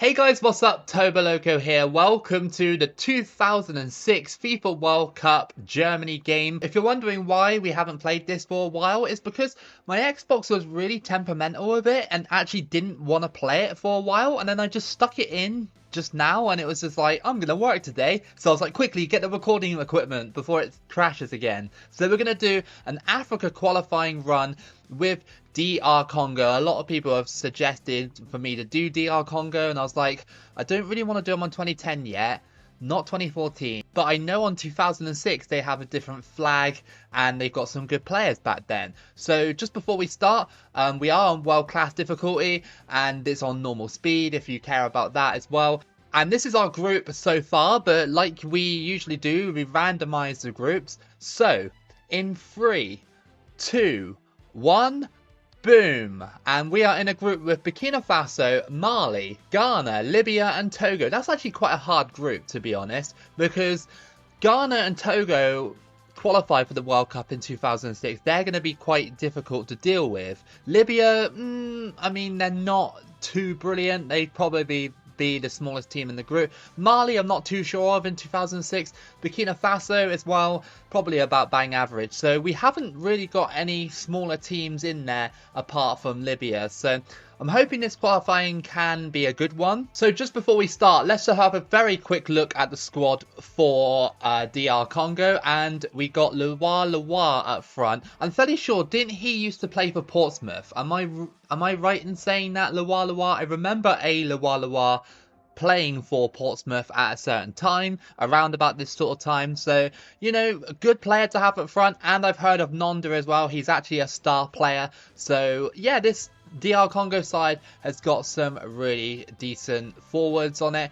Hey guys, what's up? Toboloco here. Welcome to the 2006 FIFA World Cup Germany game. If you're wondering why we haven't played this for a while, it's because my Xbox was really temperamental with it and actually didn't want to play it for a while, and then I just stuck it in just now and it was just like, I'm gonna work today, so I was like, quickly get the recording equipment before it crashes again. So we're gonna do an Africa qualifying run with DR Congo. A lot of people have suggested for me to do DR Congo, and I was like, I don't really want to do them on 2010 yet, not 2014, but I know on 2006 they have a different flag and they've got some good players back then. So just before we start, we are on world class difficulty and it's on normal speed if you care about that as well. And this is our group so far, but like we usually do, we randomize the groups. So in 3, 2, 1, boom! And we are in a group with Burkina Faso, Mali, Ghana, Libya and Togo. That's actually quite a hard group, to be honest, because Ghana and Togo qualified for the World Cup in 2006. They're going to be quite difficult to deal with. Libya, I mean, they're not too brilliant. They'd probably be the smallest team in the group. Mali, I'm not too sure of in 2006. Burkina Faso as well, probably about bang average. So we haven't really got any smaller teams in there apart from Libya. So I'm hoping this qualifying can be a good one. So just before we start, let's just have a very quick look at the squad for DR Congo. And we got Loa up front. I'm fairly sure, didn't he used to play for Portsmouth? Am I right in saying that, Loa? I remember a Loa playing for Portsmouth at a certain time, around about this sort of time. So, you know, a good player to have up front. And I've heard of Nonda as well. He's actually a star player. So, yeah, this DR Congo side has got some really decent forwards on it.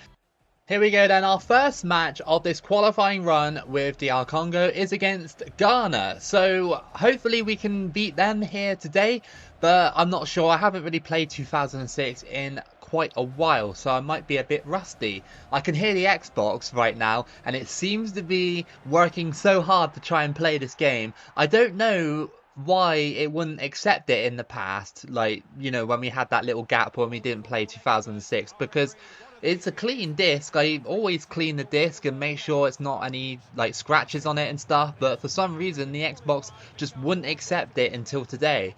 Here we go then, our first match of this qualifying run with DR Congo is against Ghana. So hopefully we can beat them here today, but I'm not sure. I haven't really played 2006 in quite a while, so I might be a bit rusty. I can hear the Xbox right now and it seems to be working so hard to try and play this game. I don't know why it wouldn't accept it in the past, like, you know, when we had that little gap when we didn't play 2006, because it's a clean disc. I always clean the disc and make sure it's not any like scratches on it and stuff, but for some reason the Xbox just wouldn't accept it until today.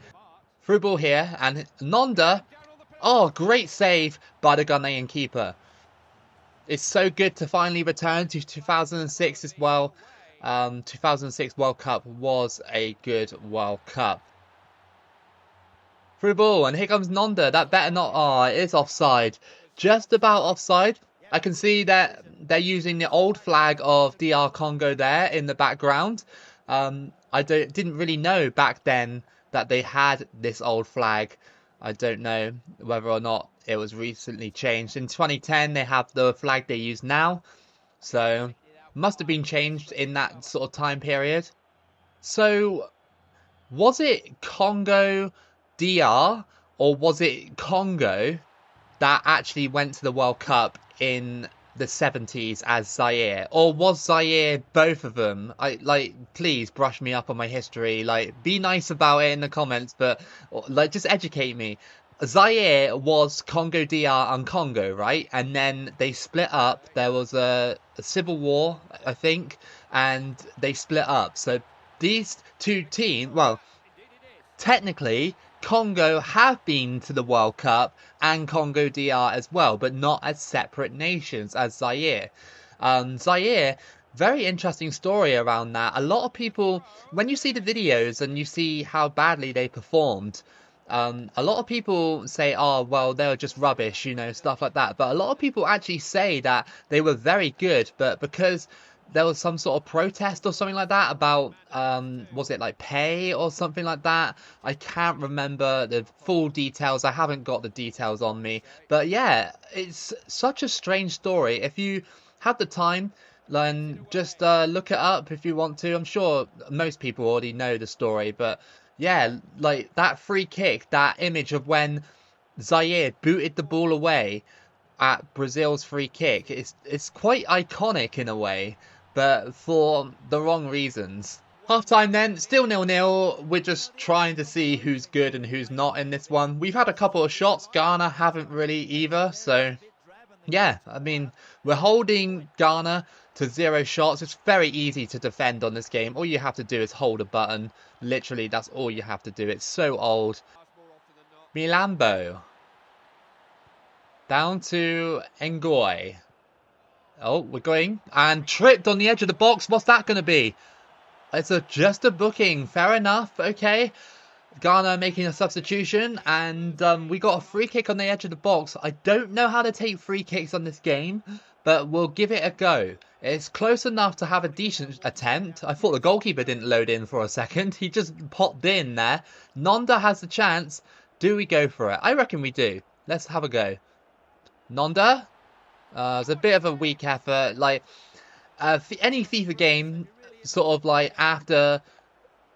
Through ball here, and Nonda, oh, great save by the Ghanaian keeper. It's so good to finally return to 2006 as well. 2006 World Cup was a good World Cup. Through ball, and here comes Nonda. That better not. Oh, it is offside. Just about offside. I can see that they're using the old flag of DR Congo there in the background. I didn't really know back then that they had this old flag. I don't know whether or not it was recently changed. In 2010, they have the flag they use now. So must have been changed in that sort of time period. So was it Congo DR or was it Congo that actually went to the World Cup in the 70s as Zaire? Or was Zaire both of them? Please brush me up on my history. Like, be nice about it in the comments, but like, just educate me. Zaire was Congo DR and Congo, right? And then they split up. There was a civil war, I think, and they split up. So these two teams, well, technically, Congo have been to the World Cup and Congo DR as well, but not as separate nations as Zaire. Zaire, very interesting story around that. A lot of people, when you see the videos and you see how badly they performed, a lot of people say, oh, well, they were just rubbish, you know, stuff like that. But a lot of people actually say that they were very good, but because there was some sort of protest or something like that about, was it like pay or something like that? I can't remember the full details. I haven't got the details on me. But yeah, it's such a strange story. If you have the time, then just look it up if you want to. I'm sure most people already know the story, but yeah, like that free kick, that image of when Zaire booted the ball away at Brazil's free kick, it's quite iconic in a way, but for the wrong reasons. Half time then, still 0-0. We're just trying to see who's good and who's not in this one. We've had a couple of shots. Ghana haven't really either, so Yeah, I mean, we're holding Ghana to 0 shots. It's very easy to defend on this game. All you have to do is hold a button. Literally, that's all you have to do. It's so old. Milambo. Down to Ngoy. Oh, we're going. And tripped on the edge of the box. What's that going to be? It's just a booking. Fair enough. Okay. Ghana making a substitution. And we got a free kick on the edge of the box. I don't know how to take free kicks on this game, but we'll give it a go. It's close enough to have a decent attempt. I thought the goalkeeper didn't load in for a second. He just popped in there. Nonda has the chance. Do we go for it? I reckon we do. Let's have a go. Nonda? It's a bit of a weak effort. Like, any FIFA game, sort of like after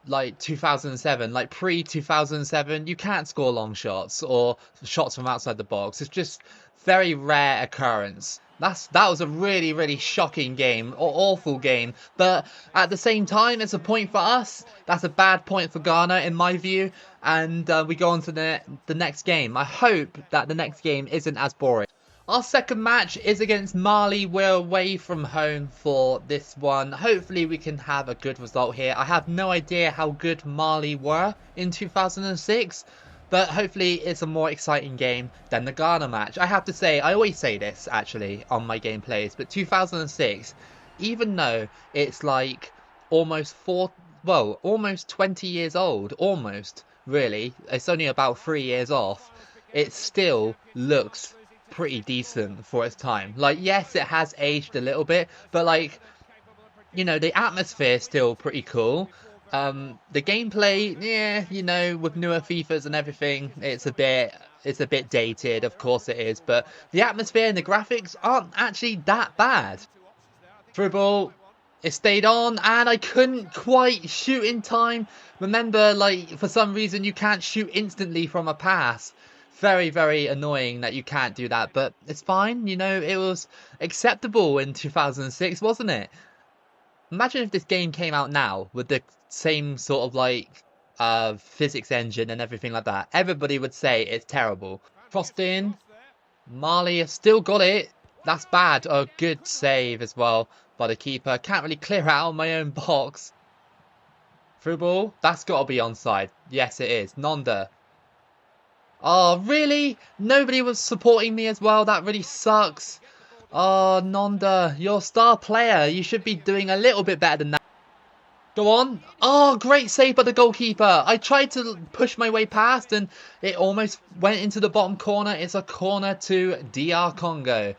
like 2007, like pre-2007, you can't score long shots or shots from outside the box. It's just very rare occurrence. That was a really, really shocking game, or awful game. But at the same time, it's a point for us. That's a bad point for Ghana, in my view. And we go on to the next game. I hope that the next game isn't as boring. Our second match is against Mali. We're away from home for this one. Hopefully we can have a good result here. I have no idea how good Mali were in 2006. But hopefully it's a more exciting game than the Ghana match. I have to say, I always say this actually on my gameplays, but 2006, even though it's like almost 20 years old, almost, really. It's only about 3 years off. It still looks pretty decent for its time. Like, yes, it has aged a little bit, but like, you know, the atmosphere is still pretty cool. The gameplay, yeah, you know, with newer FIFAs and everything, it's a bit dated, of course it is, but the atmosphere and the graphics aren't actually that bad. Through ball, it stayed on, and I couldn't quite shoot in time. Remember, like, for some reason you can't shoot instantly from a pass. Very, very annoying that you can't do that, but it's fine, you know, it was acceptable in 2006, wasn't it? Imagine if this game came out now with the same sort of like physics engine and everything like that. Everybody would say it's terrible. Crossed in. Mali has still got it. That's bad. A good save as well by the keeper. Can't really clear out on my own box. Through ball. That's got to be onside. Yes, it is. Nonda. Oh, really? Nobody was supporting me as well. That really sucks. Oh, Nonda, you're star player. You should be doing a little bit better than that. Go on. Oh, great save by the goalkeeper. I tried to push my way past and it almost went into the bottom corner. It's a corner to DR Congo.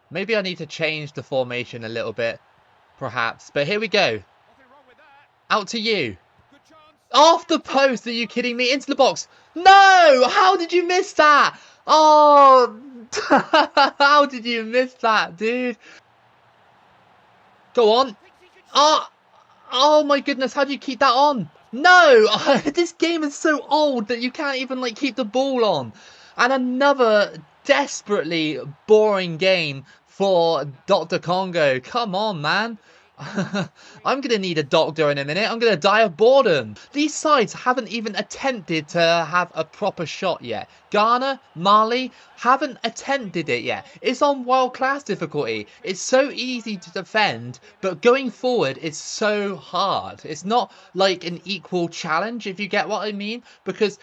Maybe I need to change the formation a little bit, perhaps. But here we go. Out to you. Off the post. Are you kidding me? Into the box. No! How did you miss that? Oh, how did you miss that, dude? Go on. Oh my goodness, how do you keep that on? No! This game is so old that you can't even like keep the ball on. And another desperately boring game for Dr. Congo. Come on, man. I'm going to need a doctor in a minute. I'm going to die of boredom. These sides haven't even attempted to have a proper shot yet. Ghana, Mali haven't attempted it yet. It's on world-class difficulty. It's so easy to defend, but going forward is so hard. It's not like an equal challenge, if you get what I mean, because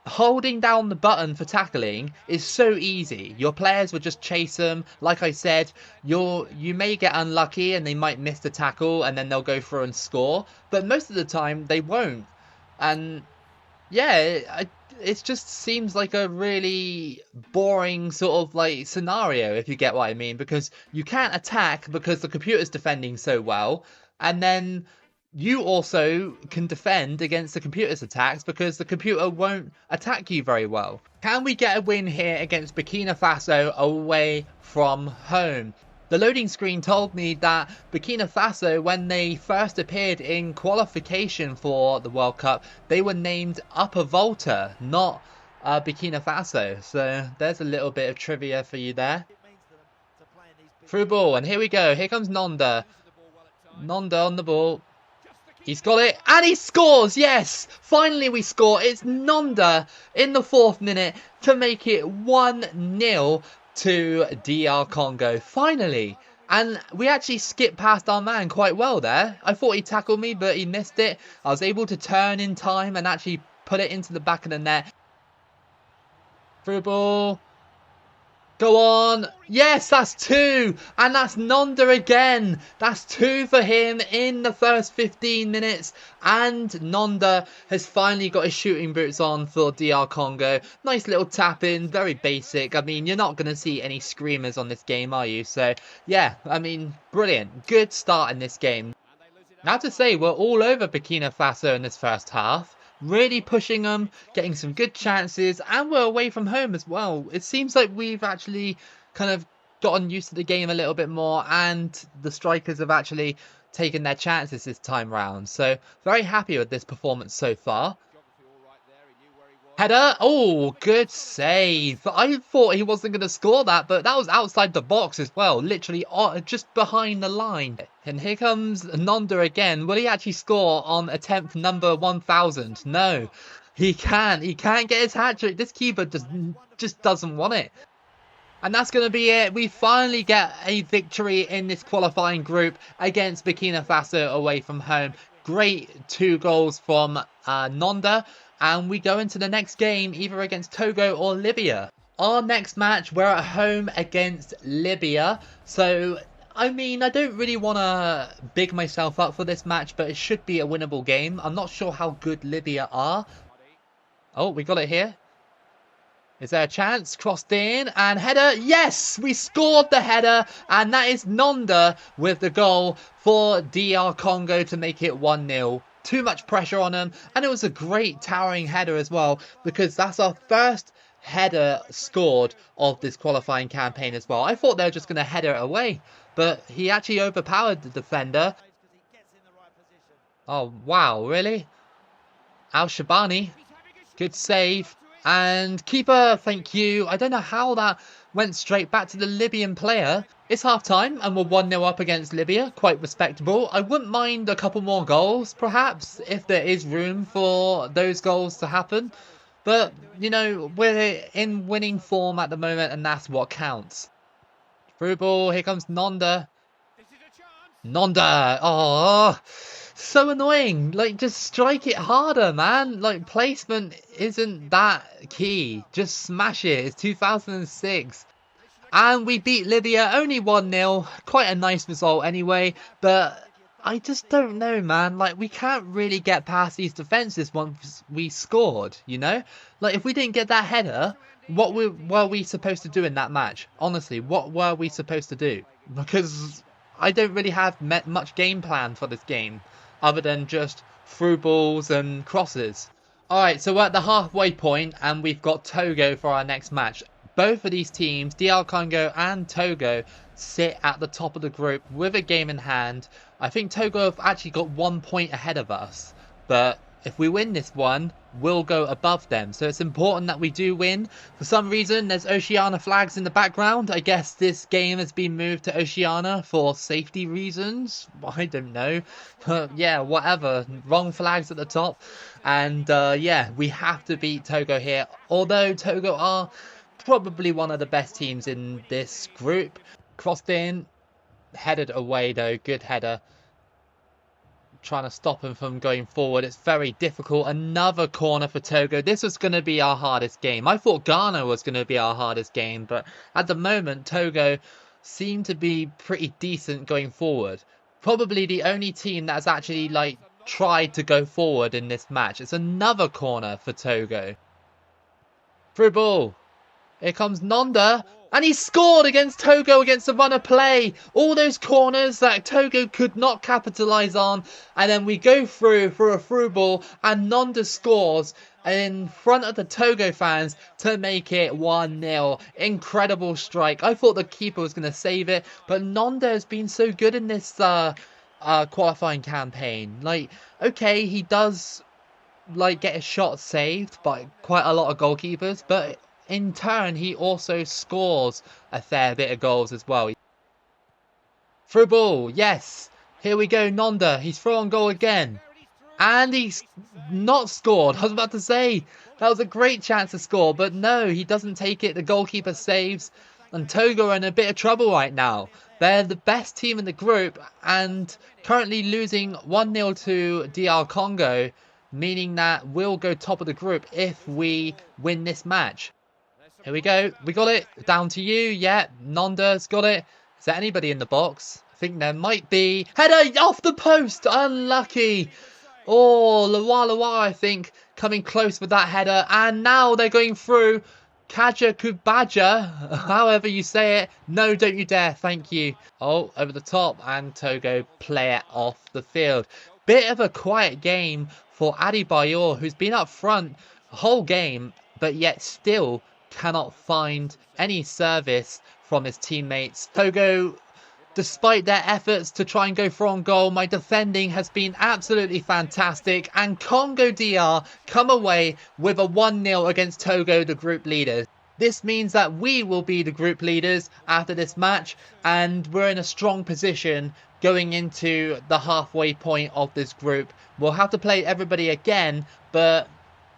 holding down the button for tackling is so easy. Your players will just chase them. Like I said, you may get unlucky and they might miss the tackle and then they'll go through and score. But most of the time they won't. And yeah, it just seems like a really boring sort of like scenario, if you get what I mean. Because you can't attack because the computer's defending so well. And then you also can defend against the computer's attacks because the computer won't attack you very well. Can we get a win here against Burkina Faso away from home? The loading screen told me that Burkina Faso, when they first appeared in qualification for the World Cup, they were named Upper Volta, not Burkina Faso. So there's a little bit of trivia for you there. Through ball, and here we go. Here comes Nonda. Nonda on the ball. He's got it, and he scores, yes! Finally we score. It's Nonda in the 4th minute to make it 1-0 to DR Congo, finally. And we actually skipped past our man quite well there. I thought he tackled me, but he missed it. I was able to turn in time and actually put it into the back of the net. Through ball. Go on. Yes, that's 2. And that's Nonda again. That's 2 for him in the first 15 minutes. And Nonda has finally got his shooting boots on for DR Congo. Nice little tap in. Very basic. I mean, you're not going to see any screamers on this game, are you? So, yeah, I mean, brilliant. Good start in this game. Now to say, we're all over Burkina Faso in this first half. Really pushing them, getting some good chances, and we're away from home as well. It seems like we've actually kind of gotten used to the game a little bit more, and the strikers have actually taken their chances this time round. So very happy with this performance so far. Header. Oh, good save. I thought he wasn't going to score that, but that was outside the box as well. Literally just behind the line. And here comes Nonda again. Will he actually score on attempt number 1000? No, he can't. He can't get his hat-trick. This keeper just doesn't want it. And that's going to be it. We finally get a victory in this qualifying group against Burkina Faso away from home. Great 2 goals from Nonda. And we go into the next game either against Togo or Libya. Our next match, we're at home against Libya. So, I mean, I don't really want to big myself up for this match, but it should be a winnable game. I'm not sure how good Libya are. Oh, we got it here. Is there a chance? Crossed in and header. Yes, we scored the header, and that is Nonda with the goal for DR Congo to make it 1-0. Too much pressure on him, and it was a great towering header as well, because that's our first header scored of this qualifying campaign as well. I thought they were just going to header it away, but he actually overpowered the defender. Oh, wow, really? Al-Shabani, good save. And keeper, thank you. I don't know how that went straight back to the Libyan player. It's half-time and we're 1-0 up against Libya. Quite respectable. I wouldn't mind a couple more goals, perhaps, if there is room for those goals to happen. But, you know, we're in winning form at the moment, and that's what counts. Through ball, here comes Nonda. Nonda! Oh, so annoying. Like, just strike it harder, man. Like, placement isn't that key. Just smash it. It's 2006. And we beat Libya only 1-0. Quite a nice result anyway. But I just don't know, man. Like, we can't really get past these defences once we scored, you know? Like, if we didn't get that header, what were we supposed to do in that match? Honestly, what were we supposed to do? Because I don't really have much game plan for this game, other than just through balls and crosses. Alright, so we're at the halfway point, and we've got Togo for our next match. Both of these teams, DR Congo and Togo, sit at the top of the group with a game in hand. I think Togo have actually got 1 point ahead of us, but if we win this one, we'll go above them. So it's important that we do win. For some reason, there's Oceania flags in the background. I guess this game has been moved to Oceania for safety reasons. I don't know. But yeah, whatever. Wrong flags at the top. And yeah, we have to beat Togo here. Although Togo are probably one of the best teams in this group. Crossed in. Headed away though. Good header. Trying to stop him from going forward. It's very difficult. Another corner for Togo. This was going to be our hardest game. I thought Ghana was going to be our hardest game, but at the moment Togo seem to be pretty decent going forward. Probably the only team that's actually like tried to go forward in this match. It's another corner for Togo. Through ball. Here comes Nonda. And he scored against Togo against the run of play. All those corners that Togo could not capitalise on. And then we go through for a through ball. And Nonda scores in front of the Togo fans to make it 1-0. Incredible strike. I thought the keeper was going to save it. But Nonda has been so good in this qualifying campaign. Like, okay, he does like get his shot saved by quite a lot of goalkeepers. But in turn, he also scores a fair bit of goals as well. Through ball, yes. Here we go, Nonda. He's through on goal again. And he's not scored. I was about to say, that was a great chance to score. But no, he doesn't take it. The goalkeeper saves. And Togo are in a bit of trouble right now. They're the best team in the group and currently losing 1-0 to DR Congo, meaning that we'll go top of the group if we win this match. Here we go. We got it. Down to you. Yeah, Nonda's got it. Is there anybody in the box? I think there might be. Header off the post. Unlucky. Oh, Loa, I think, coming close with that header. And now they're going through. Kaja Kubaja, however you say it. No, don't you dare. Thank you. Oh, over the top. And Togo play it off the field. Bit of a quiet game for Adebayor, who's been up front the whole game, but yet still cannot find any service from his teammates. Togo, despite their efforts to try and go for on goal, my defending has been absolutely fantastic. And Congo DR come away with a 1-0 against Togo, the group leaders. This means that we will be the group leaders after this match, and we're in a strong position going into the halfway point of this group. We'll have to play everybody again, but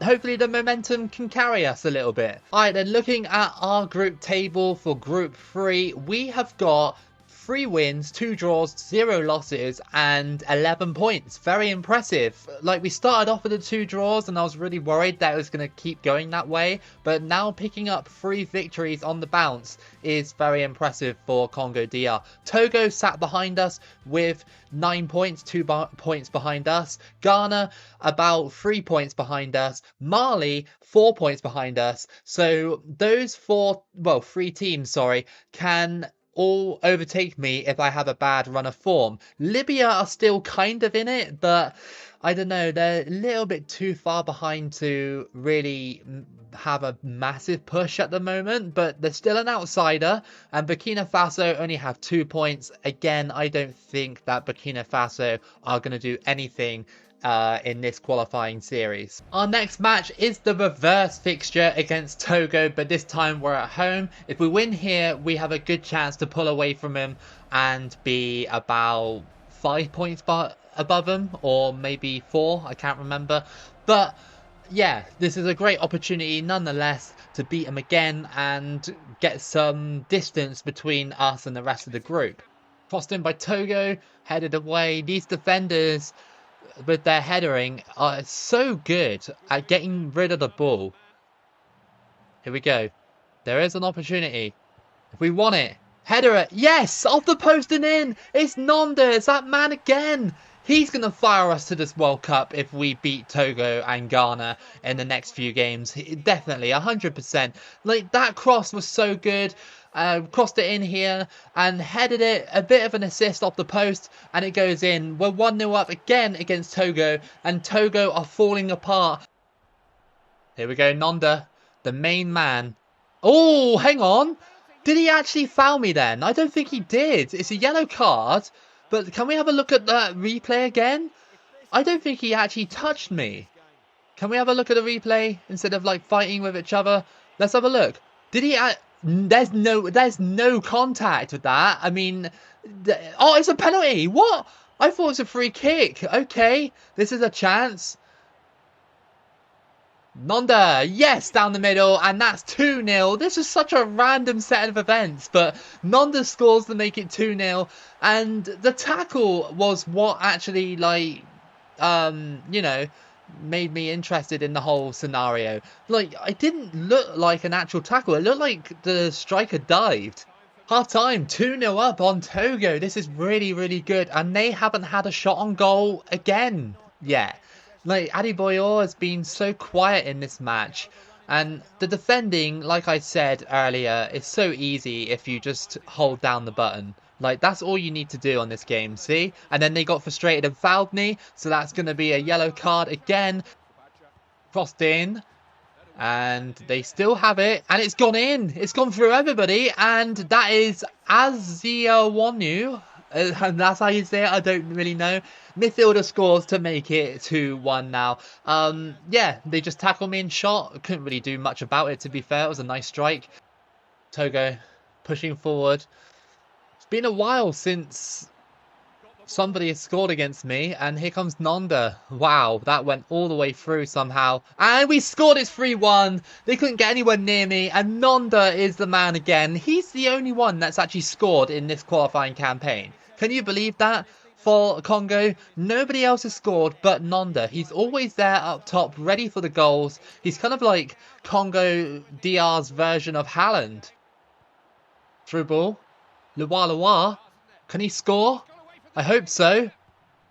hopefully the momentum can carry us a little bit. Alright, then looking at our group table for Group 3, we have got 3 wins, 2 draws, 0 losses, and 11 points. Very impressive. Like, we started off with the 2 draws, and I was really worried that it was going to keep going that way. But now picking up 3 victories on the bounce is very impressive for Congo DR. Togo sat behind us with 9 points, 2 points behind us. Ghana about 3 points behind us. Mali 4 points behind us. So those 3 teams, can all overtake me if I have a bad run of form. Libya are still kind of in it, but I don't know, they're a little bit too far behind to really have a massive push at the moment, but they're still an outsider. And Burkina Faso only have 2 points. Again, I don't think that Burkina Faso are going to do anything in this qualifying series. Our next match is the reverse fixture against Togo, but this time we're at home. If we win here, we have a good chance to pull away from him and be about 5 points above him, or maybe 4, I can't remember. But yeah, this is a great opportunity nonetheless to beat him again and get some distance between us and the rest of the group. Crossed in by Togo, headed away. These defenders with their headering are so good at getting rid of the ball. Here we go. There is an opportunity. If we want it. Header it. Yes! Off the post and in! It's Nonda. It's that man again. He's going to fire us to this World Cup if we beat Togo and Ghana in the next few games. Definitely, 100%. Like, that cross was so good. Crossed it in here and headed it, a bit of an assist off the post, and it goes in. We're 1-0 up again against Togo, and Togo are falling apart. Here we go, Nonda, the main man. Oh, hang on. Did he actually foul me then? I don't think he did. It's a yellow card, but can we have a look at that replay again? I don't think he actually touched me. Can we have a look at the replay instead of like fighting with each other? Let's have a look. Did he... There's no contact with that. I mean, oh, it's a penalty. What? I thought it was a free kick. Okay, this is a chance. Nonda, yes, down the middle, and that's 2-0. This is such a random set of events, but Nonda scores to make it 2-0, and the tackle was what actually, like, you know, made me interested in the whole scenario. Like, it didn't look like an actual tackle. It looked like the striker dived. Half time, 2-0 up on Togo. This is really, really good. And they haven't had a shot on goal again yet. Like, Adebayor has been so quiet in this match. And the defending, like I said earlier, is so easy if you just hold down the button. Like, that's all you need to do on this game, see? And then they got frustrated and fouled me, so that's going to be a yellow card again. Crossed in, and they still have it, and it's gone in. It's gone through everybody, and that is Aziawanu. And that's how you say it, I don't really know. Midfielder scores to make it 2-1 now. Yeah, they just tackled me and shot. Couldn't really do much about it, to be fair. It was a nice strike. Togo pushing forward. Been a while since Somebody has scored against me, and here comes Nonda. Wow, that went all the way through somehow. And we scored, it's 3-1. They couldn't get anywhere near me, and Nonda is the man again. He's the only one that's actually scored in this qualifying campaign. Can you believe that? For Congo, nobody else has scored but Nonda. He's always there up top, ready for the goals. He's kind of like Congo DR's version of Haaland. Through ball. Loa. Can he score? I hope so.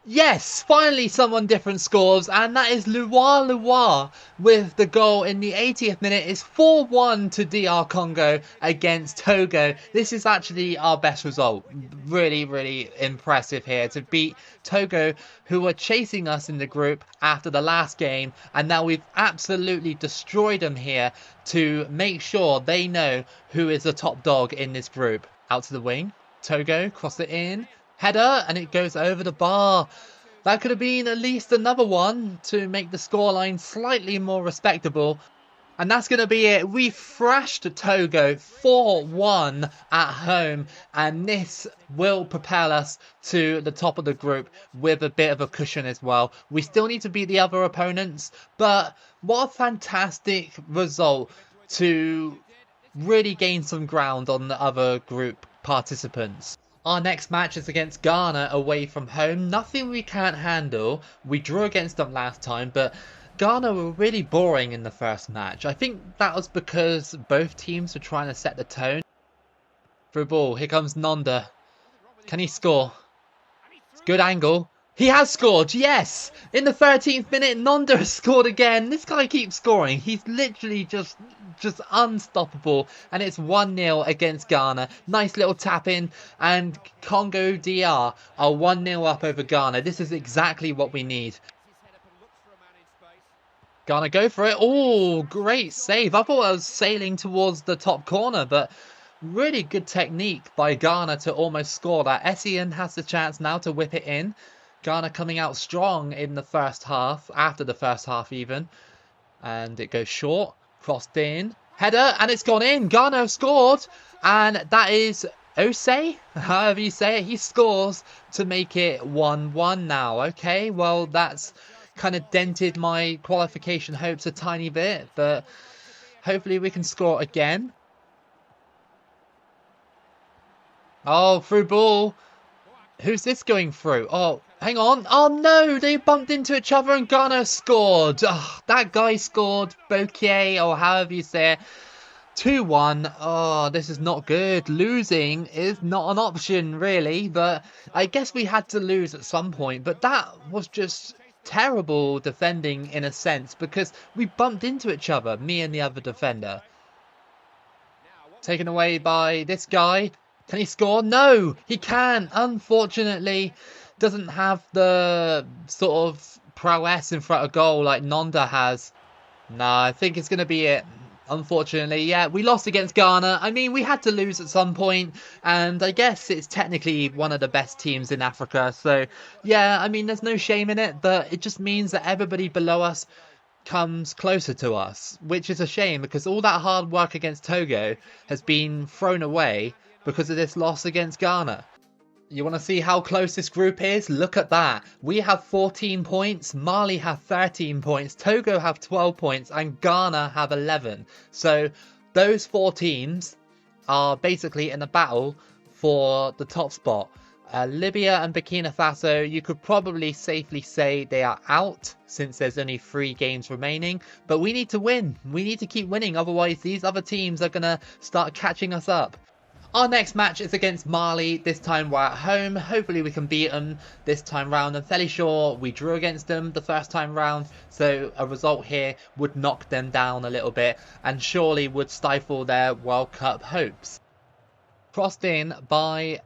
Yes, finally someone different scores, and that is Loa with the goal in the 80th minute. It's 4-1 to DR Congo against Togo. This is actually our best result. Really, really impressive here to beat Togo, who were chasing us in the group after the last game, and now we've absolutely destroyed them here to make sure they know who is the top dog in this group. Out to the wing. Togo, cross it in. Header, and it goes over the bar. That could have been at least another one to make the scoreline slightly more respectable. And that's going to be it. We thrashed Togo 4-1 at home. And this will propel us to the top of the group with a bit of a cushion as well. We still need to beat the other opponents. But what a fantastic result to really gain some ground on the other group participants. Our next match is against Ghana away from home. Nothing we can't handle. We drew against them last time, but Ghana were really boring in the first match. I think that was because both teams were trying to set the tone. Through ball, here comes Nonda. Can he score? It's good angle. He has scored, yes! In the 13th minute, Nonda has scored again. This guy keeps scoring. He's literally just unstoppable. And it's 1-0 against Ghana. Nice little tap in. And Congo DR are 1-0 up over Ghana. This is exactly what we need. Ghana go for it. Oh, great save. I thought I was sailing towards the top corner, but really good technique by Ghana to almost score that. Essien has the chance now to whip it in. Ghana coming out strong in the first half, after the first half even. And it goes short, crossed in, header, and it's gone in. Ghana have scored, and that is Osei, however you say it. He scores to make it 1-1 now. Okay, well, that's kind of dented my qualification hopes a tiny bit, but hopefully we can score again. Oh, through ball. Who's this going through? Oh, hang on. Oh, no. They bumped into each other and Ghana scored. Oh, that guy scored. Bokeh, or however you say it. 2-1. Oh, this is not good. Losing is not an option, really. But I guess we had to lose at some point. But that was just terrible defending in a sense, because we bumped into each other, me and the other defender. Taken away by this guy. Can he score? No, he can't. Unfortunately, doesn't have the sort of prowess in front of goal like Nonda has. Nah, I think it's going to be it. Unfortunately, yeah, we lost against Ghana. I mean, we had to lose at some point, and I guess it's technically one of the best teams in Africa. So, yeah, I mean, there's no shame in it, but it just means that everybody below us comes closer to us, which is a shame because all that hard work against Togo has been thrown away because of this loss against Ghana. You want to see how close this group is? Look at that. We have 14 points, Mali have 13 points, Togo have 12 points, and Ghana have 11. So those four teams are basically in a battle for the top spot. Libya and Burkina Faso, you could probably safely say they are out since there's only 3 games remaining. But we need to win. We need to keep winning. Otherwise, these other teams are going to start catching us up. Our next match is against Mali. This time we're at home. Hopefully we can beat them this time round. I'm fairly sure we drew against them the first time round. So a result here would knock them down a little bit and surely would stifle their World Cup hopes. Crossed in by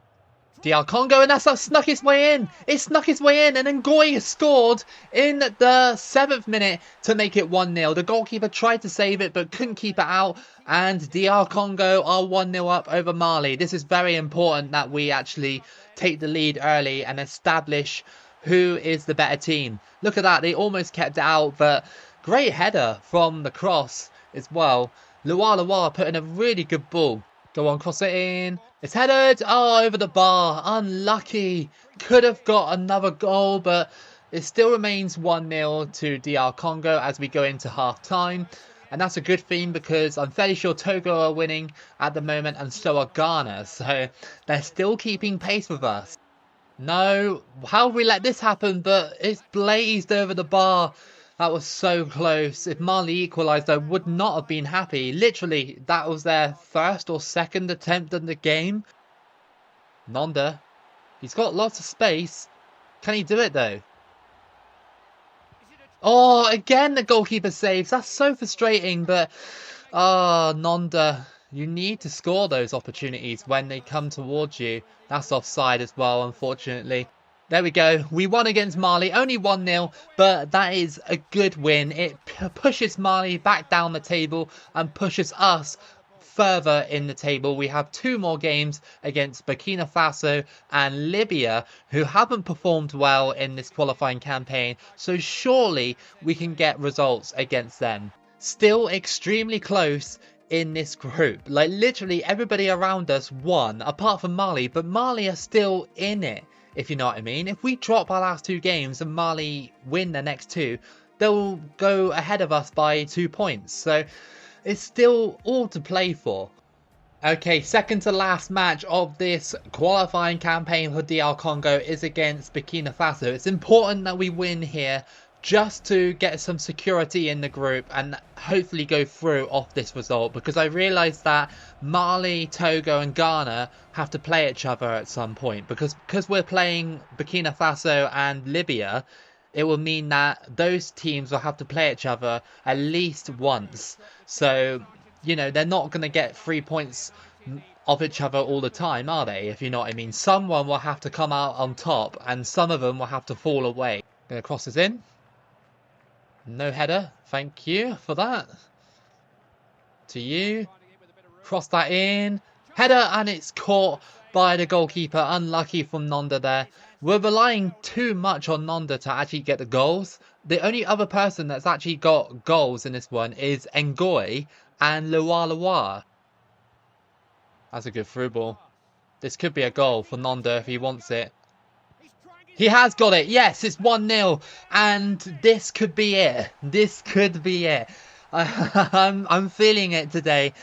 DR Congo, and that's snuck its way in. It snuck its way in, and then Ngoy scored in the 7th minute to make it 1-0. The goalkeeper tried to save it, but couldn't keep it out. And DR Congo are 1-0 up over Mali. This is very important that we actually take the lead early and establish who is the better team. Look at that. They almost kept it out, but great header from the cross as well. Loa put in a really good ball. Go on, cross it in. It's headed. Oh, over the bar. Unlucky. Could have got another goal, but it still remains 1-0 to DR Congo as we go into half-time. And that's a good thing because I'm fairly sure Togo are winning at the moment and so are Ghana. So they're still keeping pace with us. No, how have we let this happen? But it's blazed over the bar. That was so close. If Mali equalised, I would not have been happy. Literally, that was their first or second attempt in the game. Nonda, he's got lots of space. Can he do it though? Oh, again the goalkeeper saves. That's so frustrating, but... Oh, Nonda, you need to score those opportunities when they come towards you. That's offside as well, unfortunately. There we go. We won against Mali, only 1-0, but that is a good win. It pushes Mali back down the table and pushes us further in the table. We have 2 more games against Burkina Faso and Libya, who haven't performed well in this qualifying campaign, so surely we can get results against them. Still extremely close in this group. Like, literally everybody around us won, apart from Mali, but Mali are still in it. If you know what I mean. If we drop our last 2 games and Mali win the next 2, they'll go ahead of us by 2 points. So it's still all to play for. Okay, second to last match of this qualifying campaign for DR Congo is against Burkina Faso. It's important that we win here just to get some security in the group and hopefully go through off this result, because I realise that Mali, Togo and Ghana have to play each other at some point, because we're playing Burkina Faso and Libya. It will mean that those teams will have to play each other at least once. So, you know, they're not going to get 3 points of each other all the time, are they? If you know what I mean. Someone will have to come out on top and some of them will have to fall away. Gonna cross this in. No header. Thank you for that. To you. Cross that in. Header, and it's caught by the goalkeeper. Unlucky from Nonda there. We're relying too much on Nonda to actually get the goals. The only other person that's actually got goals in this one is Ngoy and Lualua. That's a good through ball. This could be a goal for Nonda if he wants it. He has got it. Yes, it's 1-0. And this could be it. This could be it. I'm feeling it today.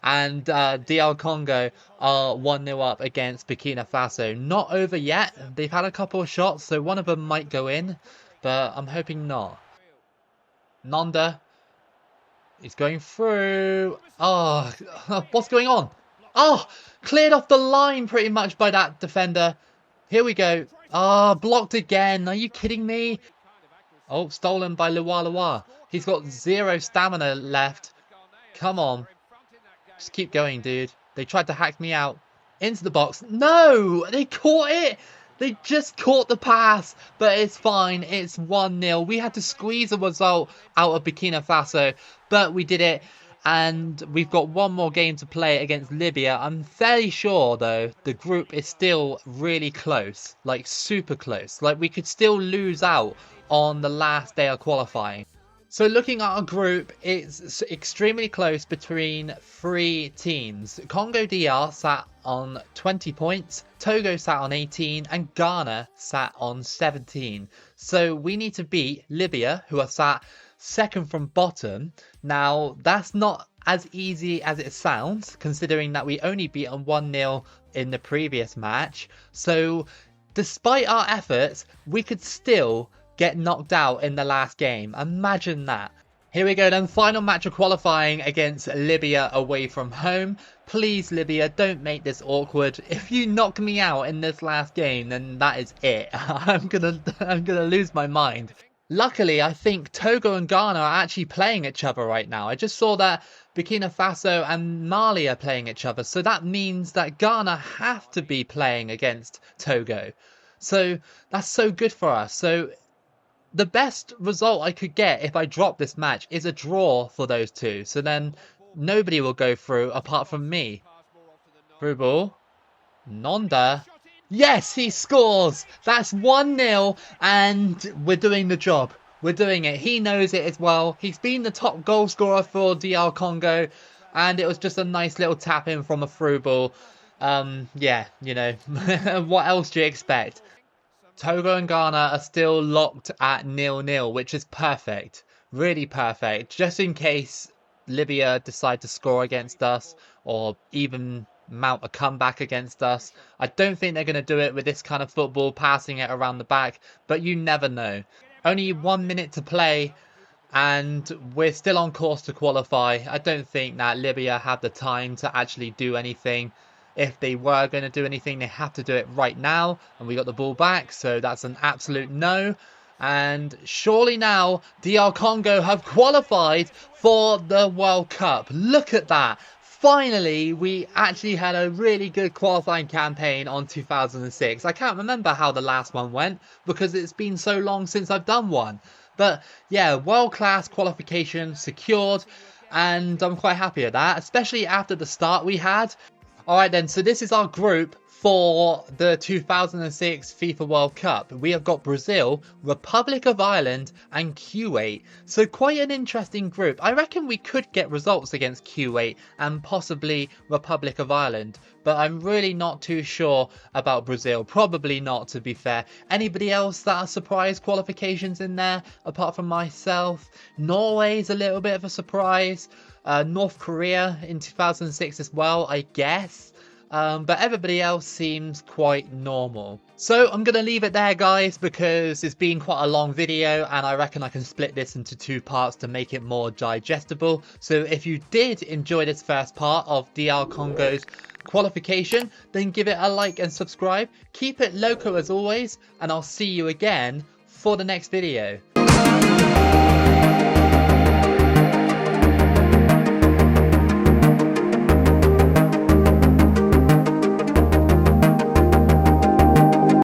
And DR Congo are 1-0 up against Burkina Faso. Not over yet. They've had a couple of shots, so one of them might go in. But I'm hoping not. Nonda. He's going through. Oh, what's going on? Oh, cleared off the line pretty much by that defender. Here we go. Ah, oh, blocked again. Are you kidding me? Oh, stolen by Lualua. He's got 0 stamina left. Come on. Just keep going, dude. They tried to hack me out. Into the box. No! They caught it! They just caught the pass. But it's fine. It's 1-0. We had to squeeze a result out of Burkina Faso. But we did it. And we've got 1 more game to play against Libya. I'm fairly sure, though, the group is still really close. Like, super close. Like, we could still lose out on the last day of qualifying. So looking at our group, it's extremely close between 3 teams. Congo DR sat on 20 points, Togo sat on 18, and Ghana sat on 17. So we need to beat Libya, who are sat second from bottom. Now, that's not as easy as it sounds, considering that we only beat them 1-0 in the previous match. So despite our efforts, we could still get knocked out in the last game. Imagine that. Here we go then, final match of qualifying against Libya away from home. Please, Libya, don't make this awkward. If you knock me out in this last game, then that is it. I'm gonna lose my mind. Luckily, I think Togo and Ghana are actually playing each other right now. I just saw that Burkina Faso and Mali are playing each other. So that means that Ghana have to be playing against Togo. So that's so good for us. So the best result I could get if I drop this match is a draw for those two. So then nobody will go through apart from me. Through ball. Nonda. Yes, he scores. That's 1-0 and we're doing the job. We're doing it. He knows it as well. He's been the top goal scorer for DR Congo and it was just a nice little tap in from a through ball. Yeah, you know, what else do you expect? Togo and Ghana are still locked at 0-0, which is perfect. Really perfect. Just in case Libya decide to score against us or even mount a comeback against us. I don't think they're going to do it with this kind of football, passing it around the back, but you never know. Only 1 minute to play, and we're still on course to qualify. I don't think that Libya have the time to actually do anything. If they were going to do anything, they have to do it right now, and we got the ball back, so that's an absolute no. And surely now DR Congo have qualified for the World Cup. Look at that. Finally, we actually had a really good qualifying campaign on 2006. I can't remember how the last one went because it's been so long since I've done one. But yeah, world-class qualification secured, and I'm quite happy with that, especially after the start we had. Alright then, so this is our group for the 2006 FIFA World Cup. We have got Brazil, Republic of Ireland and Kuwait. So quite an interesting group. I reckon we could get results against Kuwait and possibly Republic of Ireland. But I'm really not too sure about Brazil. Probably not, to be fair. Anybody else that are surprise qualifications in there apart from myself? Norway's a little bit of a surprise. North Korea in 2006 as well, I guess. But everybody else seems quite normal. So I'm going to leave it there, guys, because it's been quite a long video and I reckon I can split this into 2 parts to make it more digestible. So if you did enjoy this first part of DR Congo's qualification, then give it a like and subscribe. Keep it loco as always, and I'll see you again for the next video.